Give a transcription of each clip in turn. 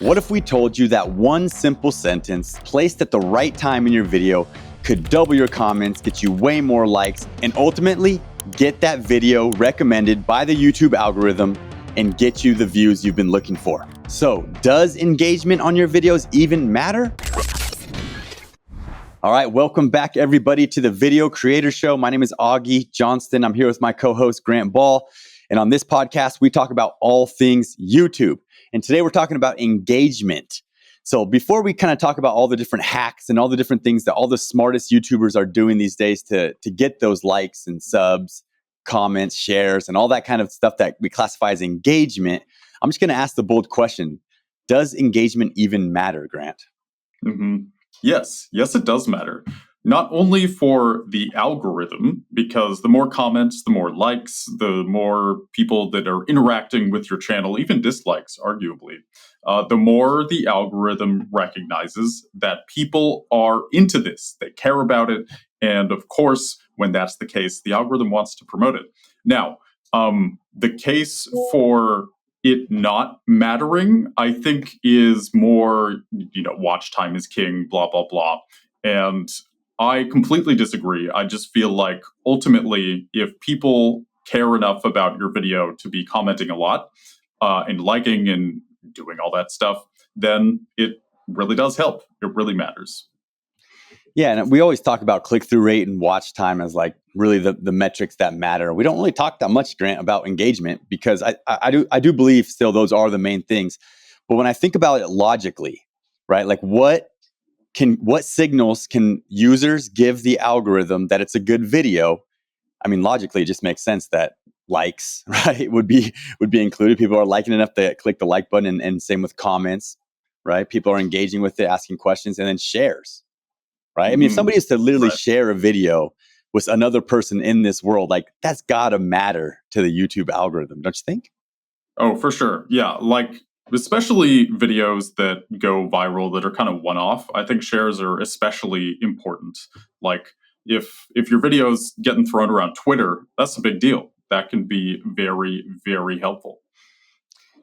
What if we told you that one simple sentence placed at the right time in your video could double your comments, get you way more likes, and ultimately get that video recommended by the YouTube algorithm and get you the views you've been looking for? So, does engagement on your videos even matter? All right, welcome back everybody to the Video Creator Show. My name is Augie Johnston. I'm here with my co-host Grant Ball. And on this podcast, we talk about all things YouTube. And today we're talking about engagement. So before we kind of talk about all the different hacks and all the different things that all the smartest YouTubers are doing these days to get those likes and subs, comments, shares, and all that kind of stuff that we classify as engagement, I'm just going to ask the bold question. Does engagement even matter, Grant? Yes, it does matter. Not only for the algorithm, because the more comments, the more likes, the more people that are interacting with your channel, even dislikes, arguably, the more the algorithm recognizes that people are into this, they care about it. And of course, when that's the case, the algorithm wants to promote it. Now, the case for it not mattering, I think, is more, watch time is king, blah, blah, blah. And I completely disagree. I just feel like ultimately, if people care enough about your video to be commenting a lot and liking and doing all that stuff, then it really does help. It really matters. Yeah, and we always talk about click-through rate and watch time as like really the metrics that matter. We don't really talk that much, Grant, about engagement because I do believe still those are the main things. But when I think about it logically, right, like what signals can users give the algorithm that it's a good video? I mean, logically, it just makes sense that likes, right, would be included. People are liking enough to click the like button, and same with comments, right? People are engaging with it, asking questions, and then shares. Right. I mean, if somebody is to literally share a video with another person in this world, like that's got to matter to the YouTube algorithm, don't you think? Oh, for sure. Yeah. Like, especially videos that go viral that are kind of one-off. I think shares are especially important. Like, if your video's getting thrown around Twitter, that's a big deal. That can be very, very helpful.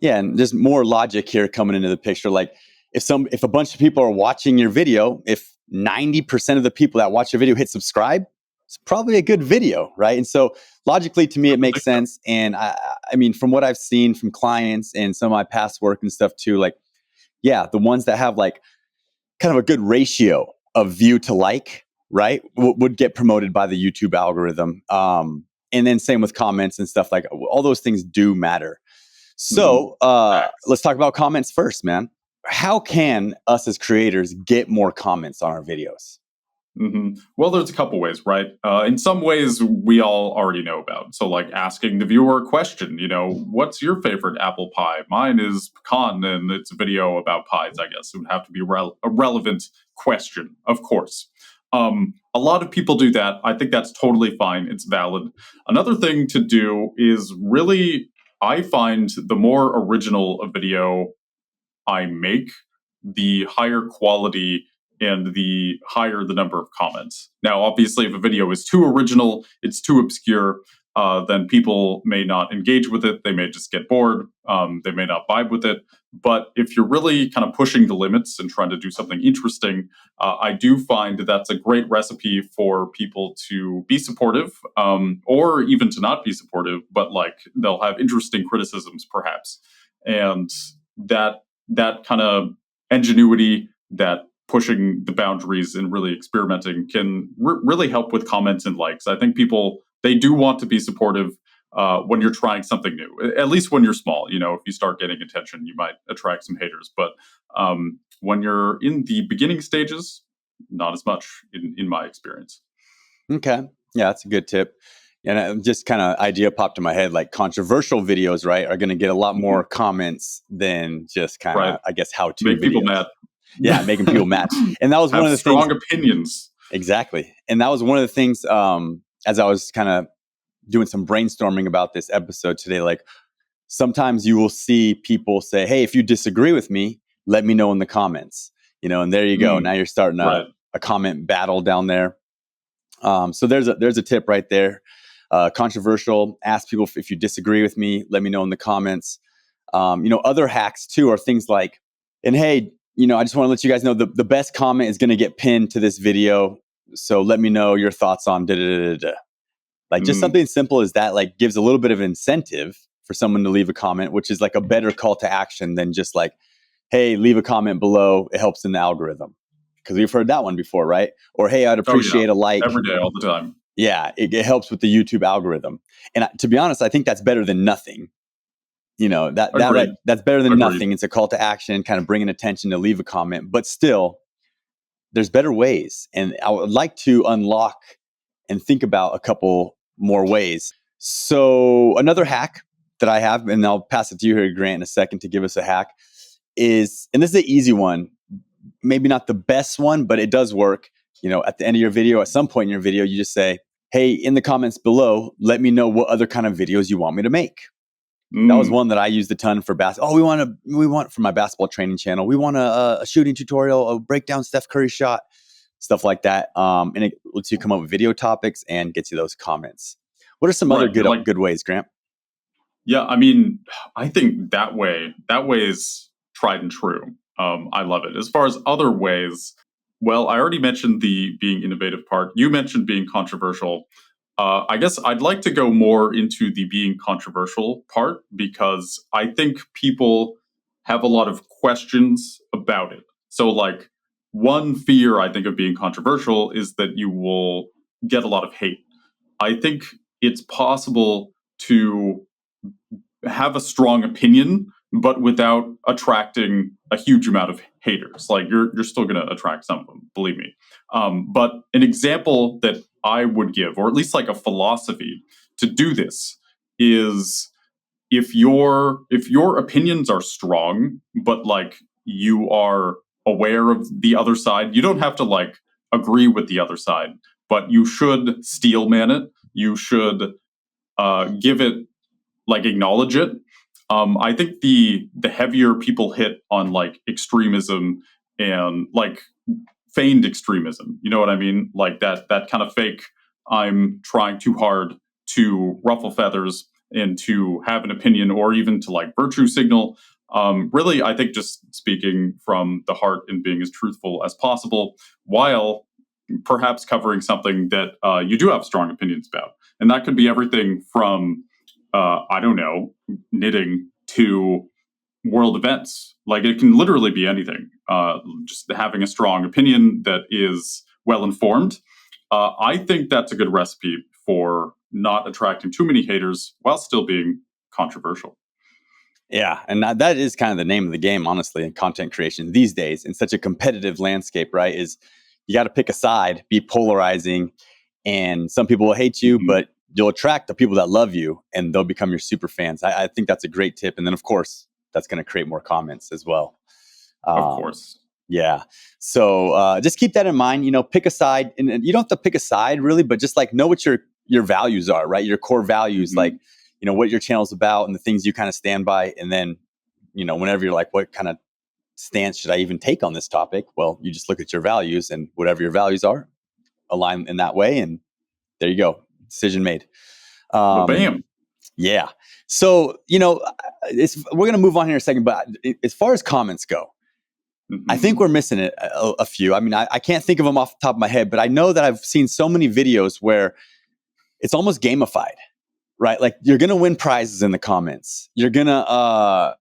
Yeah. And there's more logic here coming into the picture. Like if a bunch of people are watching your video, if 90% of the people that watch your video hit subscribe, it's probably a good video, right? And so logically to me, it makes sense. And I mean, from what I've seen from clients and some of my past work and stuff too, like, yeah, the ones that have like kind of a good ratio of view to like, right, would get promoted by the YouTube algorithm. And then same with comments and stuff, like all those things do matter. So let's talk about comments first, man. How can us as creators get more comments on our videos? Well, there's a couple ways, right? In some ways, we all already know about. So, like asking the viewer a question, what's your favorite apple pie? Mine is pecan, and it's a video about pies, I guess. It would have to be a relevant question, of course. A lot of people do that. I think that's totally fine. It's valid. Another thing to do is really, I find the more original a video I make, the higher quality and the higher the number of comments. Now, obviously, if a video is too original, it's too obscure, then people may not engage with it. They may just get bored. They may not vibe with it. But if you're really kind of pushing the limits and trying to do something interesting, I do find that that's a great recipe for people to be supportive, or even to not be supportive, but like they'll have interesting criticisms, perhaps. And that kind of ingenuity, that pushing the boundaries and really experimenting can really help with comments and likes. I think people, they do want to be supportive when you're trying something new, at least when you're small. If you start getting attention, you might attract some haters. But when you're in the beginning stages, not as much in my experience. Okay. Yeah, that's a good tip. And just kind of idea popped in my head, like controversial videos, right, are going to get a lot more comments than just kind of, I guess, how to make people mad. Yeah, making people mad. And that was one of the strong opinions. Exactly. And that was one of the things as I was kind of doing some brainstorming about this episode today, like sometimes you will see people say, hey, if you disagree with me, let me know in the comments, and there you go. Now you're starting a comment battle down there. So there's a tip right there. Controversial, ask people if you disagree with me, let me know in the comments. Other hacks too are things like And hey, I just want to let you guys know the best comment is going to get pinned to this video. So let me know your thoughts on da da da da. Like just Mm. something simple as that, like gives a little bit of incentive for someone to leave a comment, which is like a better call to action than just like, hey, leave a comment below. It helps in the algorithm. Because we've heard that one before, right? Or hey, I'd Oh yeah, appreciate a like. every day, all the time. Yeah, it helps with the YouTube algorithm. And to be honest, I think that's better than nothing. Agreed. That's better than Agreed. nothing. It's a call to action, kind of bringing attention to leave a comment. But still, there's better ways. And I would like to unlock and think about a couple more ways. So another hack that I have, and I'll pass it to you here, Grant, in a second to give us a hack, is, and this is an easy one, maybe not the best one, but it does work. At the end of your video, at some point in your video, you just say, hey, in the comments below, let me know what other kind of videos you want me to make. That was one that I used a ton for basketball. Oh, we want for my basketball training channel. We want a shooting tutorial, a breakdown Steph Curry shot, stuff like that. And it lets you come up with video topics and gets you those comments. What are some other Right. good ways, Grant? Yeah, I mean, I think that way is tried and true. I love it. As far as other ways, well, I already mentioned the being innovative part. You mentioned being controversial. I guess I'd like to go more into the being controversial part because I think people have a lot of questions about it. So, like, one fear I think of being controversial is that you will get a lot of hate. I think it's possible to have a strong opinion, but without attracting a huge amount of haters. Like you're still going to attract some of them, believe me. But an example that I would give, or at least like a philosophy to do this, is if your opinions are strong, but like you are aware of the other side, you don't have to like agree with the other side, but you should steelman it. You should give it like acknowledge it. I think the heavier people hit on like extremism and like feigned extremism, you know what I mean? Like that kind of fake. I'm trying too hard to ruffle feathers and to have an opinion, or even to like virtue signal. Really, I think just speaking from the heart and being as truthful as possible, while perhaps covering something that you do have strong opinions about, and that could be everything from I don't know, knitting to world events. Like it can literally be anything. Just having a strong opinion that is well informed. I think that's a good recipe for not attracting too many haters while still being controversial. Yeah, and that is kind of the name of the game, honestly, in content creation these days in such a competitive landscape, right? Is you got to pick a side, be polarizing, and some people will hate you, Mhm. but you'll attract the people that love you, and they'll become your super fans. I think that's a great tip, and then of course that's going to create more comments as well. Of Um, course. yeah, so just keep that in mind. Pick a side, and you don't have to pick a side really, but just like know what your values are, right? Your core values, like Mhm. what your channel's about and the things you kind of stand by, and then whenever you're like, what kind of stance should I even take on this topic? Well, you just look at your values, and whatever your values are, align in that way, and there you go, decision made. Well, Um, bam. yeah. So we're gonna move on here in a second, but as far as comments go, I think Mhm. we're missing a few. I mean, I can't think of them off the top of my head, but I know that I've seen so many videos where it's almost gamified, right? Like you're gonna win prizes in the comments. You're gonna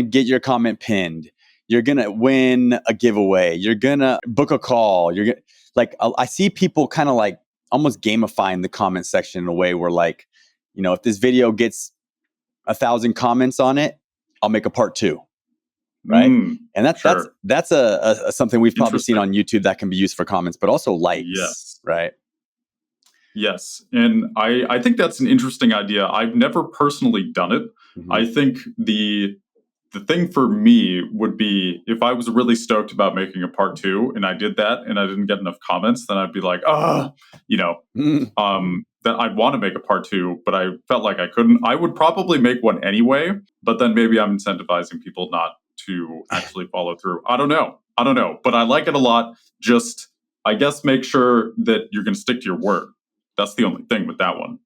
get your comment pinned. You're gonna win a giveaway. You're gonna book a call. You're gonna like I see people kind of like almost gamifying the comment section in a way where like, if this video gets 1,000 comments on it, I'll make a part two, right? And Sure. that's a something we've probably seen Interesting. on YouTube that can be used for comments, but also likes, Yes. right? Yes, and I think that's an interesting idea. I've never personally done it. Mm-hmm. I think the thing for me would be if I was really stoked about making a part two and I did that and I didn't get enough comments, then I'd be like, you know, Mm-hmm. then I'd want to make a part two, but I felt like I couldn't. I would probably make one anyway, but then maybe I'm incentivizing people not to actually follow through. I don't know. I don't know, but I like it a lot. Just, I guess, make sure that you're going to stick to your word. That's the only thing with that one.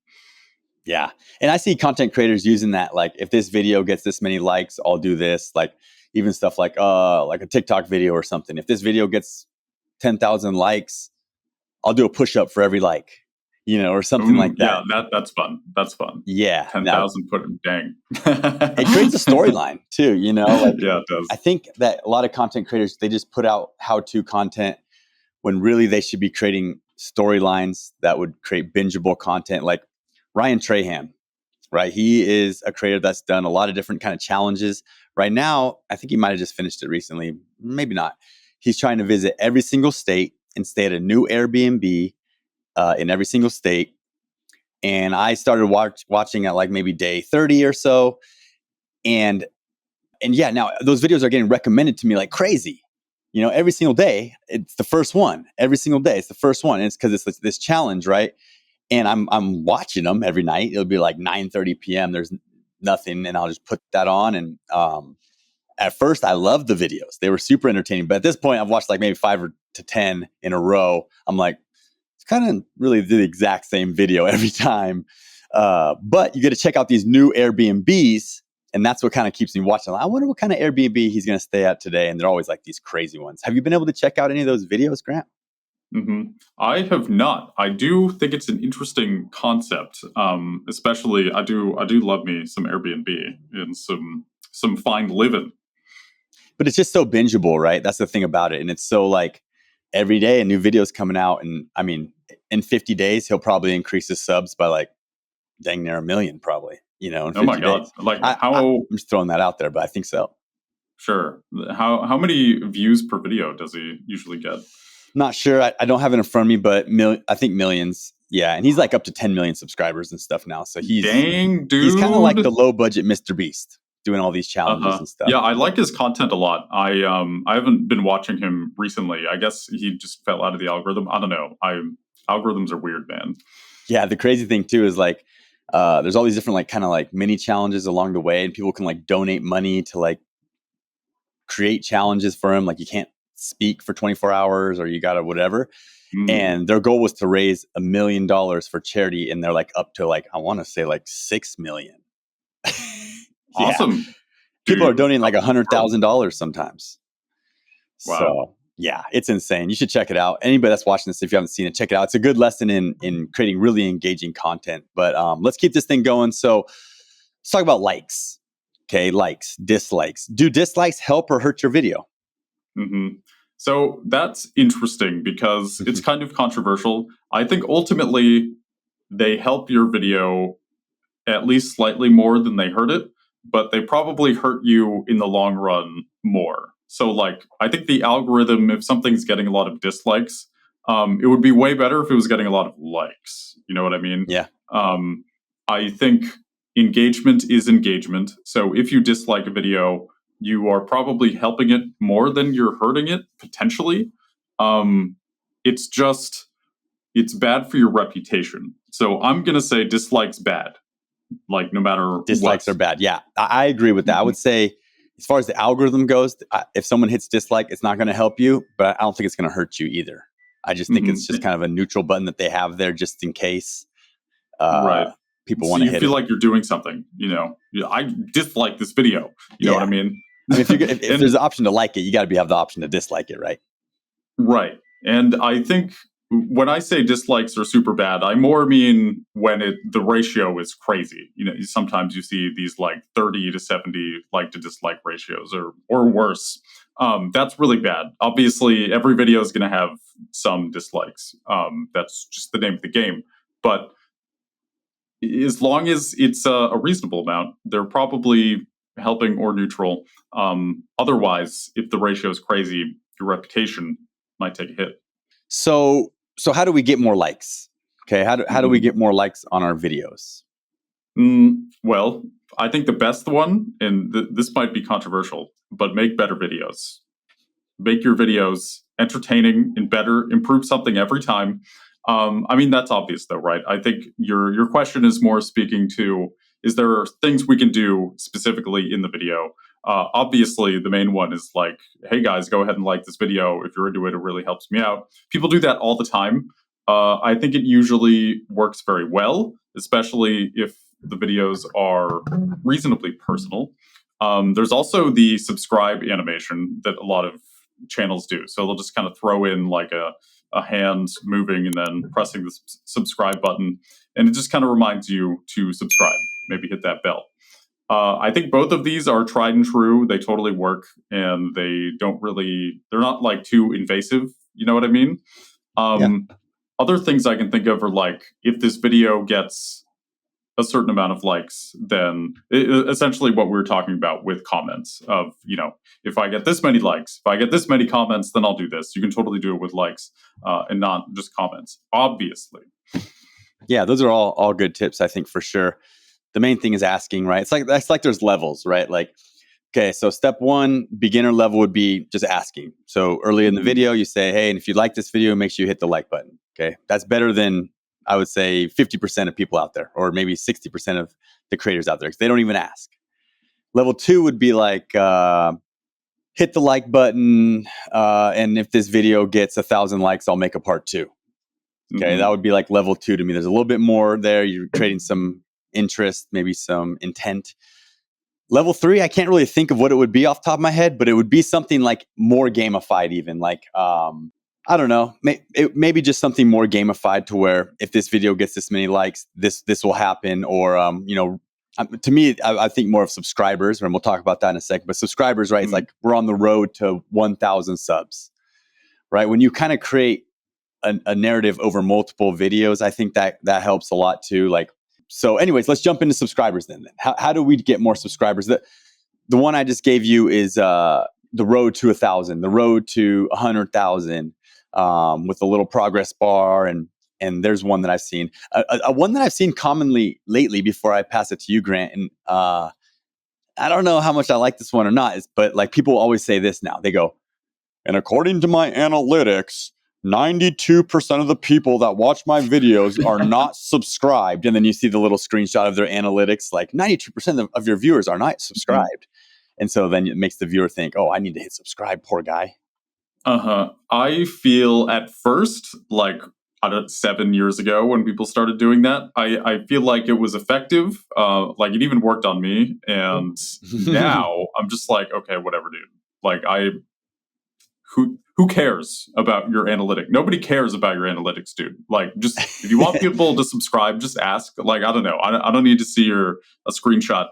Yeah. And I see content creators using that. Like, if this video gets this many likes, I'll do this. Like, even stuff like a TikTok video or something. If this video gets 10,000 likes, I'll do a push up for every like, or something like that. Yeah, that's fun. That's fun. Yeah. 10,000 dang. It creates a storyline too, like, yeah, it does. I think that a lot of content creators, they just put out how-to content when really they should be creating storylines that would create bingeable content. Like Ryan Trahan, right? He is a creator that's done a lot of different kind of challenges. Right now, I think he might have just finished it recently. Maybe not. He's trying to visit every single state and stay at a new Airbnb in every single state. And I started watching at like maybe day 30 or so. And yeah, now those videos are getting recommended to me like crazy. Every single day, it's the first one. Every single day, it's the first one. And it's because it's this challenge, right? And I'm watching them every night. It'll be like 9:30 p.m. There's nothing, and I'll just put that on. And at first, I loved the videos; they were super entertaining. But at this point, I've watched like maybe 5 to 10 in a row. I'm like, it's kind of really the exact same video every time. But you get to check out these new Airbnbs. And that's what kind of keeps me watching. I wonder what kind of Airbnb he's going to stay at today. And they're always like these crazy ones. Have you been able to check out any of those videos, Grant? I have not. I do think it's an interesting concept. Especially, I do love me some Airbnb and some fine living. But it's just so bingeable, right? That's the thing about it. And it's so like every day a new video is coming out. And I mean, in 50 days, he'll probably increase his subs by like dang near 1 million, probably. In 50 oh my God! days. Like I'm just throwing that out there, but I think so. Sure. How many views per video does he usually get? Not sure. I don't have it in front of me, but I think millions. Yeah, and he's like up to 10 million subscribers and stuff now. So dang, dude. He's kind of like the low budget Mr. Beast, doing all these challenges and stuff. Yeah, I like his content a lot. I haven't been watching him recently. I guess he just fell out of the algorithm. I don't know. Algorithms are weird, man. Yeah, the crazy thing too is like there's all these different like kind of like mini challenges along the way, and people can like donate money to like create challenges for him. Like you can't speak for 24 hours or you gotta whatever. And their goal was to raise $1 million for charity, and they're like up to like I want to say like 6 million. Awesome. People are donating like $100,000 sometimes. Wow. So yeah, it's insane. You should check it out. Anybody that's watching this, if you haven't seen it, check it out. It's a good lesson in creating really engaging content. But let's keep this thing going. So let's talk about likes. Okay, likes, dislikes. Do dislikes help or hurt your video? So that's interesting because it's kind of controversial. I think ultimately they help your video at least slightly more than they hurt it, but they probably hurt you in the long run more. So like, I think the algorithm, if something's getting a lot of dislikes, it would be way better if it was getting a lot of likes. You know what I mean? Yeah. I think engagement is engagement. So if you dislike a video, you are probably helping it more than you're hurting it, potentially. It's bad for your reputation. So I'm going to say dislikes bad. Like no matter dislikes are bad. Yeah, I agree with that. I would say as far as the algorithm goes, if someone hits dislike, it's not going to help you, but I don't think it's going to hurt you either. I just think it's just kind of a neutral button that they have there just in case people want to hit it. You feel like you're doing something, I dislike this video. You know what I mean? If there's an option to like it, you got to have the option to dislike it, right? Right. And I think when I say dislikes are super bad, I more mean when the ratio is crazy. Sometimes you see these like 30 to 70 like to dislike ratios or worse. That's really bad. Obviously, every video is going to have some dislikes. That's just the name of the game. But as long as it's a reasonable amount, they're probably helping or neutral. Otherwise, if the ratio is crazy, your reputation might take a hit. So how do we get more likes? Okay, how do we get more likes on our videos? Well, I think the best one, and this might be controversial, but make better videos. Make your videos entertaining and better. Improve something every time. I mean, that's obvious, though, right? I think your question is more speaking to: is there things we can do specifically in the video? Obviously, the main one is like, hey guys, go ahead and like this video. If you're into it, it really helps me out. People do that all the time. I think it usually works very well, especially if the videos are reasonably personal. There's also the subscribe animation that a lot of channels do. So they'll just kind of throw in like a hand moving and then pressing the subscribe button. And it just kind of reminds you to subscribe, maybe hit that bell. I think both of these are tried and true. They totally work, and they're not like too invasive. You know what I mean? Yeah. Other things I can think of are like if this video gets a certain amount of likes, then essentially what we were talking about with comments of, if I get this many likes, if I get this many comments, then I'll do this. You can totally do it with likes and not just comments, obviously. Yeah, those are all good tips, I think, for sure. The main thing is asking, right? It's like there's levels, right? Like, okay, so step one, beginner level would be just asking. So early in the video, you say, hey, and if you like this video, make sure you hit the like button. Okay, that's better than, I would say, 50% of people out there, or maybe 60% of the creators out there, because they don't even ask. Level two would be like, hit the like button, and if this video gets 1,000 likes, I'll make a part two. Okay, that would be like level two to me. There's a little bit more there. You're creating some interest, maybe some intent. Level three, I can't really think of what it would be off the top of my head, but it would be something like more gamified, even like, I don't know, maybe just something more gamified to where if this video gets this many likes, this will happen. Or, to me, I think more of subscribers, and we'll talk about that in a second, but subscribers, right? It's like we're on the road to 1,000 subs, right? When you kind of create a narrative over multiple videos, I think that helps a lot too. Like, so anyways, let's jump into subscribers then. How do we get more subscribers? The one I just gave you is the road to 1,000, the road to 100,000, with a little progress bar. And there's one that I've seen, a one that I've seen commonly lately before I pass it to you, Grant. And I don't know how much I like this one or not, but like people always say this now. They go, and according to my analytics, 92% of the people that watch my videos are not subscribed. And then you see the little screenshot of their analytics, like 92% of your viewers are not subscribed. And so then it makes the viewer think, oh, I need to hit subscribe, poor guy. I feel at first, like 7 years ago when people started doing that, I feel like it was effective. Like it even worked on me. And now I'm just like, okay, whatever, dude. Like who cares about your analytic? Nobody cares about your analytics, dude. Like, just if you want people to subscribe, just ask. Like, I don't know. I don't need to see a screenshot.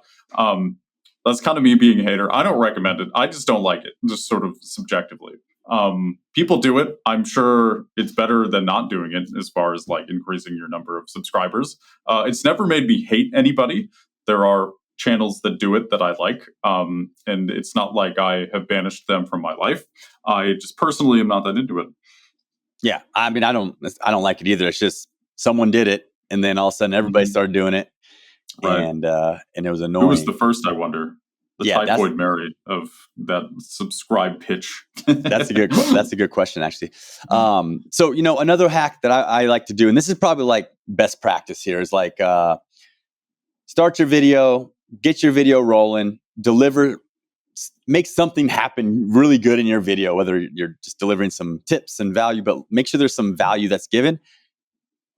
That's kind of me being a hater. I don't recommend it. I just don't like it, just sort of subjectively. People do it. I'm sure it's better than not doing it as far as like increasing your number of subscribers. It's never made me hate anybody. There are channels that do it that I like. And it's not like I have banished them from my life. I just personally am not that into it. Yeah. I mean, I don't like it either. It's just someone did it, and then all of a sudden everybody started doing it. Right. And it was annoying. Who was the first, I wonder? The Typhoid Mary of that subscribe pitch. That's a good question, actually. So, another hack that I like to do, and this is probably like best practice here, is like start your video, get your video rolling, make something happen really good in your video, whether you're just delivering some tips and value, but make sure there's some value that's given.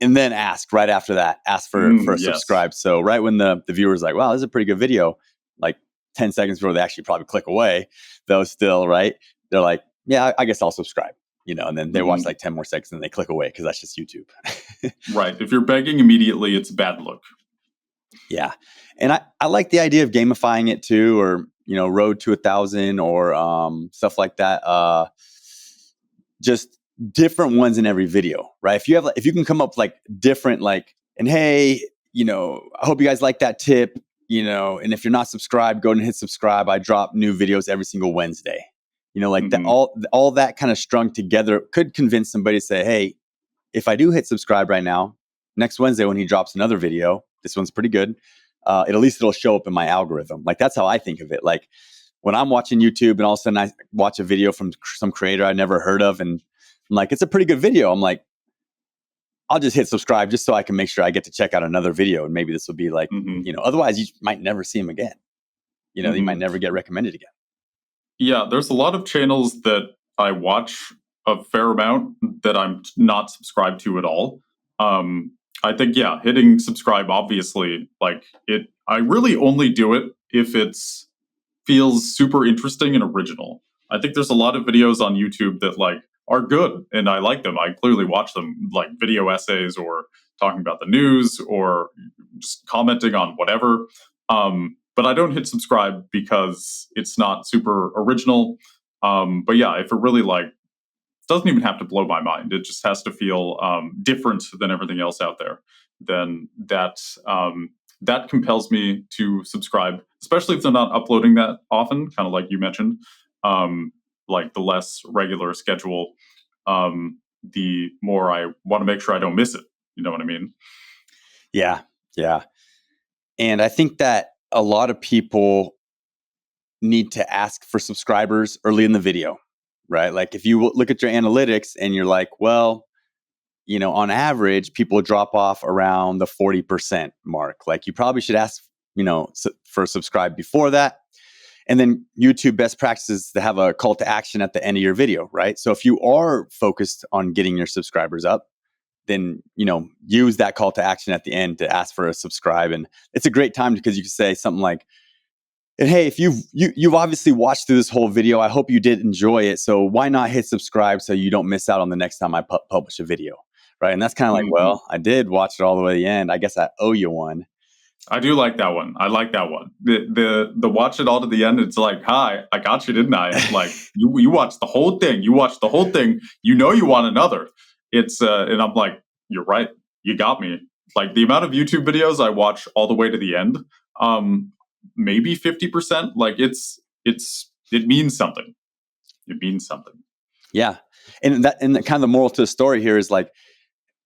And then ask right after that, for a subscribe. So right when the viewer's like, wow, this is a pretty good video, like 10 seconds before they actually probably click away, though still, right? They're like, yeah, I guess I'll subscribe, and then they watch like 10 more seconds and they click away because that's just YouTube. Right. If you're begging immediately, it's a bad look. Yeah. And I like the idea of gamifying it too, or, road to 1,000 or stuff like that. Just different ones in every video, right? If you can come up with like different, like, and hey, I hope you guys like that tip, and if you're not subscribed, go and hit subscribe. I drop new videos every single Wednesday. That all that kind of strung together could convince somebody to say, hey, if I do hit subscribe right now, next Wednesday when he drops another video, this one's pretty good. At least it'll show up in my algorithm. Like that's how I think of it. Like when I'm watching YouTube and all of a sudden I watch a video from some creator I never heard of, and I'm like, it's a pretty good video. I'm like, I'll just hit subscribe just so I can make sure I get to check out another video. And maybe this will be like, otherwise you might never see him again. You might never get recommended again. Yeah, there's a lot of channels that I watch a fair amount that I'm not subscribed to at all. I think, hitting subscribe, obviously, like I really only do it if it's feels super interesting and original. I think there's a lot of videos on YouTube that like are good and I like them. I clearly watch them, like video essays or talking about the news or just commenting on whatever. But I don't hit subscribe because it's not super original. But yeah, if it really like doesn't even have to blow my mind, it just has to feel different than everything else out there, then that compels me to subscribe, especially if they're not uploading that often, kind of like you mentioned. Like the less regular schedule, the more I want to make sure I don't miss it. You know what I mean? Yeah, yeah. And I think that a lot of people need to ask for subscribers early in the video, right? Like if you look at your analytics and you're like, well, on average, people drop off around the 40% mark. Like you probably should ask, for a subscribe before that. And then YouTube best practices to have a call to action at the end of your video, right? So if you are focused on getting your subscribers up, then, use that call to action at the end to ask for a subscribe. And it's a great time because you can say something like, and hey, if you've obviously watched through this whole video, I hope you did enjoy it. So why not hit subscribe so you don't miss out on the next time I publish a video, right? And that's kind of like, well, I did watch it all the way to the end. I guess I owe you one. I do like that one. I like that one. The watch it all to the end. It's like, hi, I got you, didn't I? Like you watched the whole thing. You watched the whole thing. You know you want another. It's and I'm like, you're right. You got me. Like the amount of YouTube videos I watch all the way to the end, maybe 50%. Like it means something. It means something. Yeah, and the kind of the moral to the story here is like,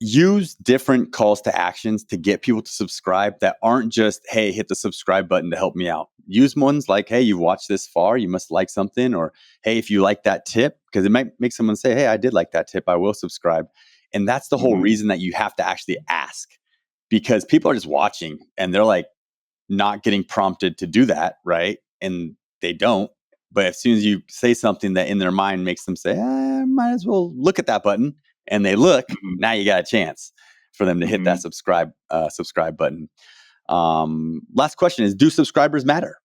use different calls to actions to get people to subscribe that aren't just, hey, hit the subscribe button to help me out. Use ones like, hey, you watched this far, you must like something, or hey, if you like that tip, because it might make someone say, hey, I did like that tip, I will subscribe. And that's the whole reason that you have to actually ask, because people are just watching and they're like not getting prompted to do that, right? And they don't. But as soon as you say something that in their mind makes them say, I might as well look at that button, and they look, now you got a chance for them to hit that subscribe button. Last question is, do subscribers matter?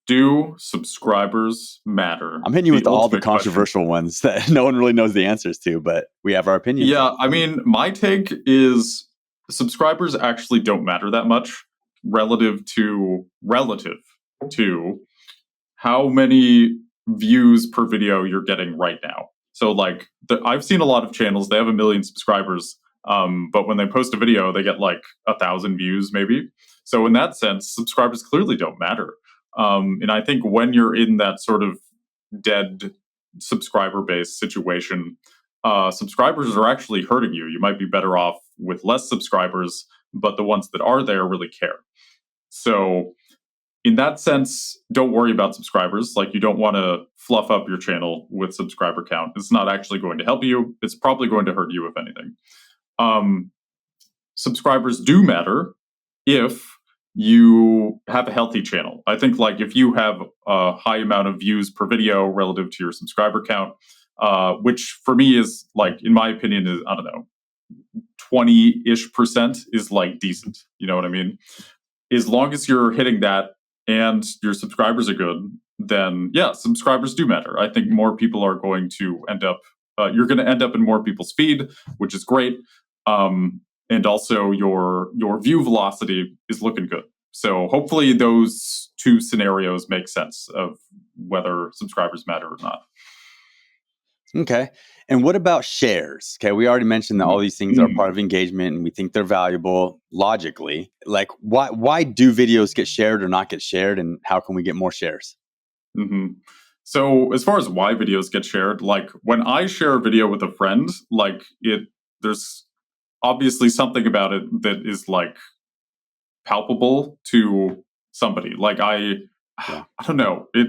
Do subscribers matter? I'm hitting you with all the controversial ones that no one really knows the answers to, but we have our opinions. Yeah, I mean, my take is subscribers actually don't matter that much relative to how many views per video you're getting right now. So like I've seen a lot of channels, they have 1 million subscribers, but when they post a video, they get like 1,000 views maybe. So in that sense, subscribers clearly don't matter. And I think when you're in that sort of dead subscriber-based situation, subscribers are actually hurting you. You might be better off with less subscribers, but the ones that are there really care. So in that sense, don't worry about subscribers. Like you don't want to fluff up your channel with subscriber count. It's not actually going to help you. It's probably going to hurt you, if anything. Subscribers do matter if you have a healthy channel. I think like if you have a high amount of views per video relative to your subscriber count, which for me is like, in my opinion, is, I don't know, 20-ish% is like decent. You know what I mean? As long as you're hitting that and your subscribers are good, then yeah, subscribers do matter. I think more people are going to end up, you're going to end up in more people's feed, which is great. And also your view velocity is looking good. So hopefully those two scenarios make sense of whether subscribers matter or not. Okay. And what about shares? Okay, we already mentioned that all these things are part of engagement and we think they're valuable logically. Like why do videos get shared or not get shared, and how can we get more shares? So as far as why videos get shared, like when I share a video with a friend, like there's obviously something about it that is like palpable to somebody. Like I don't know, it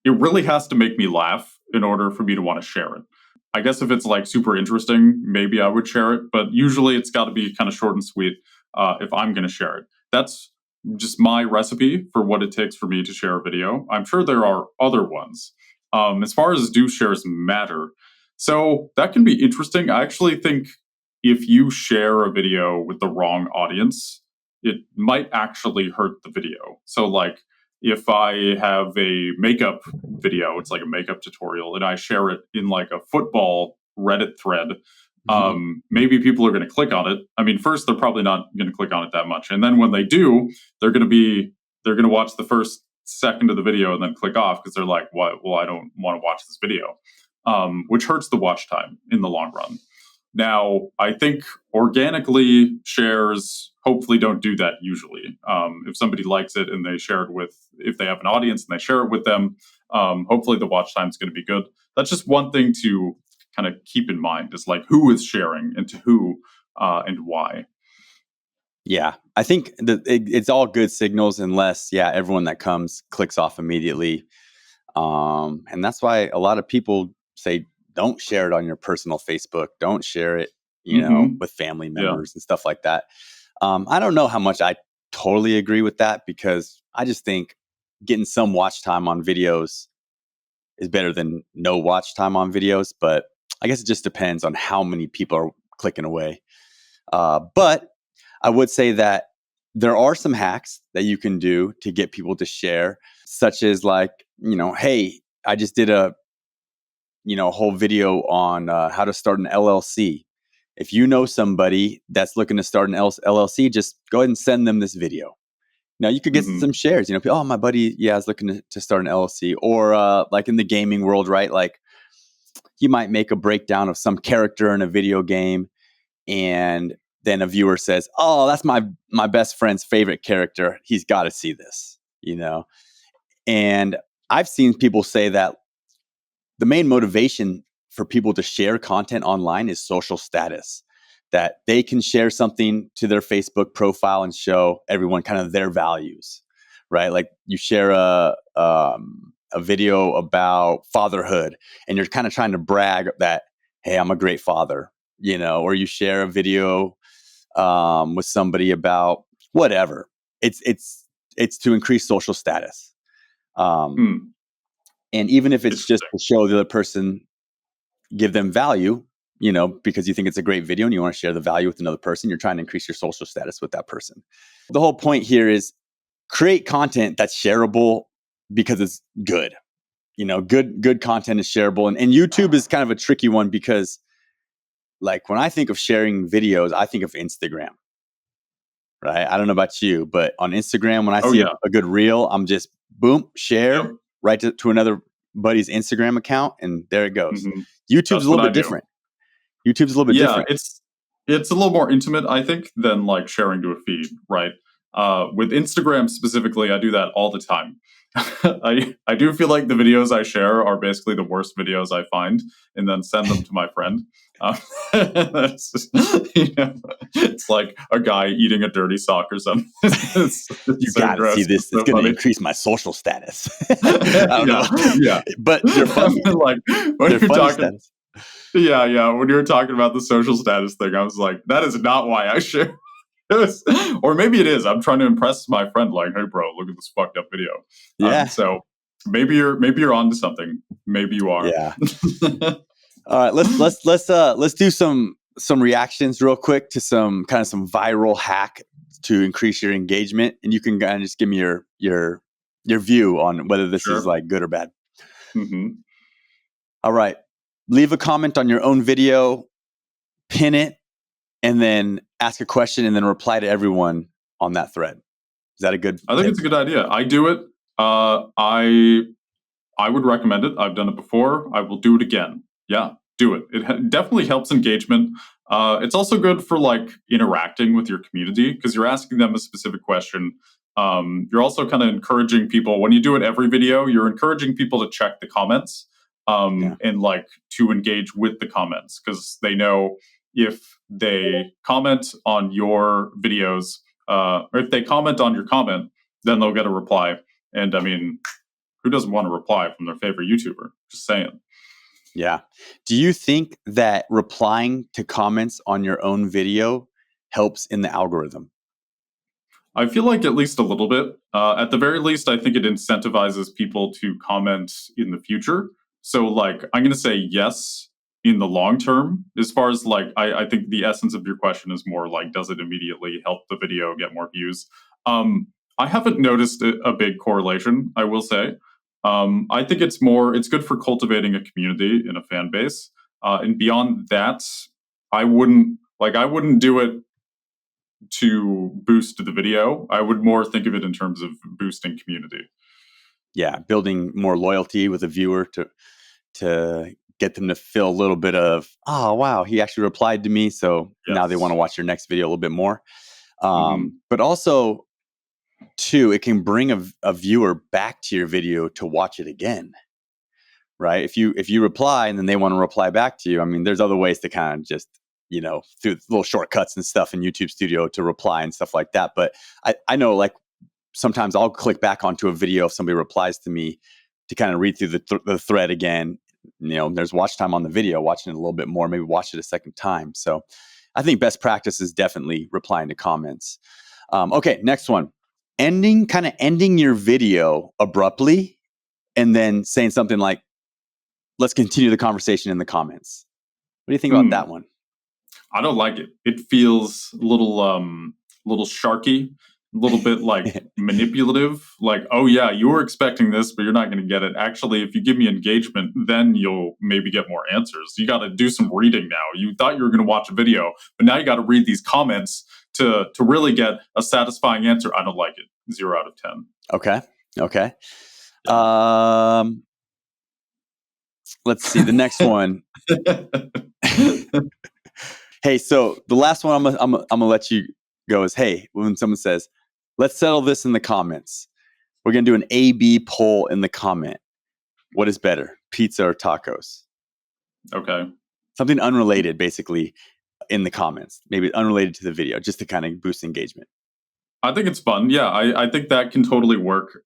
really has to make me laugh in order for me to want to share it. I guess if it's like super interesting, maybe I would share it, but usually it's got to be kind of short and sweet if I'm going to share it. That's just my recipe for what it takes for me to share a video. I'm sure there are other ones. As far as do shares matter, so that can be interesting. I actually think if you share a video with the wrong audience, it might actually hurt the video. So like if I have a makeup video, it's like a makeup tutorial, and I share it in like a football Reddit thread, maybe people are going to click on it. I mean, first they're probably not going to click on it that much, and then when they do, they're going to watch the first second of the video and then click off because they're like, "What? Well, I don't want to watch this video," which hurts the watch time in the long run. Now, I think organically shares hopefully don't do that usually. If somebody likes it and they share it if they have an audience and they share it with them, hopefully the watch time is going to be good. That's just one thing to kind of keep in mind is like who is sharing and to who and why. Yeah, I think it's all good signals unless, everyone that comes clicks off immediately. And that's why a lot of people say, don't share it on your personal Facebook. Don't share it, with family members and stuff like that. I don't know how much I totally agree with that because I just think getting some watch time on videos is better than no watch time on videos. But I guess it just depends on how many people are clicking away. But I would say that there are some hacks that you can do to get people to share, such as like, hey, I just did a whole video on how to start an LLC. If you know somebody that's looking to start an LLC, just go ahead and send them this video. Now you could get some shares. Oh, my buddy, is looking to start an LLC, or like in the gaming world, right? Like you might make a breakdown of some character in a video game, and then a viewer says, "Oh, that's my best friend's favorite character. He's got to see this," And I've seen people say that the main motivation for people to share content online is social status, that they can share something to their Facebook profile and show everyone kind of their values, right? Like you share a video about fatherhood and you're kind of trying to brag that, hey, I'm a great father, or you share a video with somebody about whatever. It's to increase social status. And even if it's just to show the other person, give them value, because you think it's a great video and you want to share the value with another person, you're trying to increase your social status with that person. The whole point here is create content that's shareable because it's good. Good content is shareable. And YouTube is kind of a tricky one because like when I think of sharing videos, I think of Instagram, right? I don't know about you, but on Instagram, when I see a good reel, I'm just boom, share right to another buddy's Instagram account, and there it goes. YouTube's a little bit different. YouTube's a little bit different. It's a little more intimate, I think, than like sharing to a feed, right? With Instagram specifically, I do that all the time. I do feel like the videos I share are basically the worst videos I find, and then send them to my friend. It's, just, it's like a guy eating a dirty sock or something. It's you so gotta gross. See this. It's going to increase my social status. I don't know. Yeah, but they're funny. Like when you're talking. Yeah. When you were talking about the social status thing, I was like, that is not why I share. Or maybe it is. I'm trying to impress my friend, like, hey, bro, look at this fucked up video. Yeah. So maybe you're onto something. Maybe you are. Yeah. All right. Let's do some reactions real quick to some viral hack to increase your engagement, and you can kind of just give me your view on whether this is like good or bad. All right. Leave a comment on your own video, pin it, and then ask a question and then reply to everyone on that thread. Is that a good I think it's a good idea. I do it. I would recommend it. I've done it before. I will do it again. Yeah, do it. It definitely helps engagement. It's also good for like interacting with your community because you're asking them a specific question. You're also kind of encouraging people. When you do it every video, you're encouraging people to check the comments and like to engage with the comments because they know if they comment on your videos or if they comment on your comment, then they'll get a reply. And I mean, who doesn't want a reply from their favorite YouTuber? Just saying. Yeah. Do you think that replying to comments on your own video helps in the algorithm? I feel like at least a little bit. At the very least, I think it incentivizes people to comment in the future. So, like, I'm going to say yes in the long term. As far as, like, I think the essence of your question is more like, does it immediately help the video get more views? I haven't noticed a big correlation, I will say. I think it's good for cultivating a community and a fan base. And beyond that, I wouldn't do it to boost the video. I would more think of it in terms of boosting community. Yeah, building more loyalty with a viewer to get them to feel a little bit of, oh wow, he actually replied to me, so now they want to watch your next video a little bit more. But also, too, it can bring a viewer back to your video to watch it again, right? If you reply and then they want to reply back to you, I mean, there's other ways to kind of just, through little shortcuts and stuff in YouTube Studio to reply and stuff like that. But I know, like, sometimes I'll click back onto a video if somebody replies to me to kind of read through the thread again. There's watch time on the video, watching it a little bit more, maybe watch it a second time. So I think best practice is definitely replying to comments. Okay, next one. Ending your video abruptly and then saying something like, let's continue the conversation in the comments. What do you think about that one? I don't like it. It feels a little sharky, a little bit like manipulative. Like, oh yeah, you were expecting this, but you're not going to get it. Actually, if you give me engagement, then you'll maybe get more answers. You got to do some reading now. You thought you were going to watch a video, but now you got to read these comments to really get a satisfying answer. I don't like it. 0 out of 10. Okay. Yeah. Let's see the next one. Hey, so the last one I'm gonna let you go is, hey, when someone says, let's settle this in the comments, we're gonna do an A/B poll in the comment. What is better, pizza or tacos? Okay. Something unrelated, basically, in the comments, maybe unrelated to the video, just to kind of boost engagement. I think it's fun. Yeah, I think that can totally work.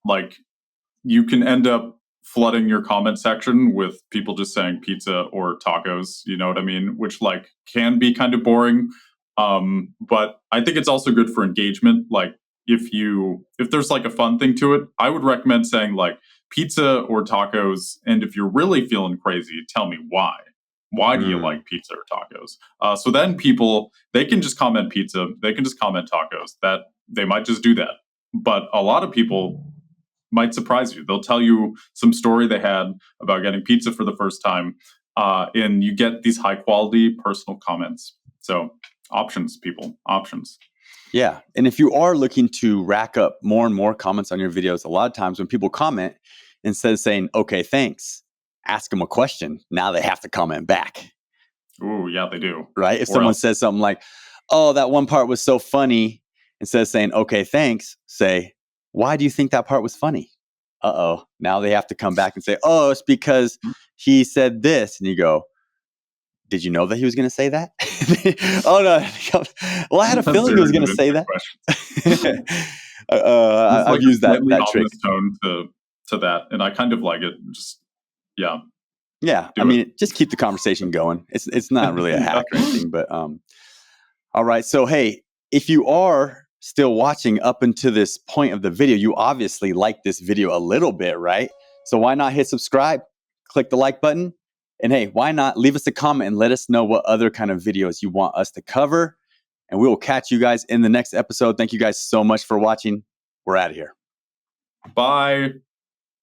Like, you can end up flooding your comment section with people just saying pizza or tacos, you know what I mean? Which, like, can be kind of boring. But I think it's also good for engagement. Like, if there's like a fun thing to it, I would recommend saying like pizza or tacos. And if you're really feeling crazy, tell me why. Why do you like pizza or tacos? So then people, they can just comment pizza, they can just comment tacos. That they might just do that. But a lot of people might surprise you. They'll tell you some story they had about getting pizza for the first time, and you get these high quality personal comments. So options, people, options. Yeah. And if you are looking to rack up more and more comments on your videos, a lot of times when people comment, instead of saying, okay, thanks, ask them a question. Now they have to comment back. Ooh, yeah, they do. Right? If someone says something like, oh, that one part was so funny, instead of saying, okay, thanks, say, why do you think that part was funny? Uh-oh. Now they have to come back and say, oh, it's because he said this. And you go, did you know that he was going to say that? Oh, no. Well, I had a feeling he was going to say that. I've used that trick. Tone to that, and I kind of like it. Just, yeah. Yeah. I mean, just keep the conversation going. It's not really a hack or anything, but all right. So, hey, if you are still watching up until this point of the video, you obviously like this video a little bit, right? So why not hit subscribe, click the like button, and hey, why not leave us a comment and let us know what other kind of videos you want us to cover, and we will catch you guys in the next episode. Thank you guys so much for watching. We're out of here. Bye.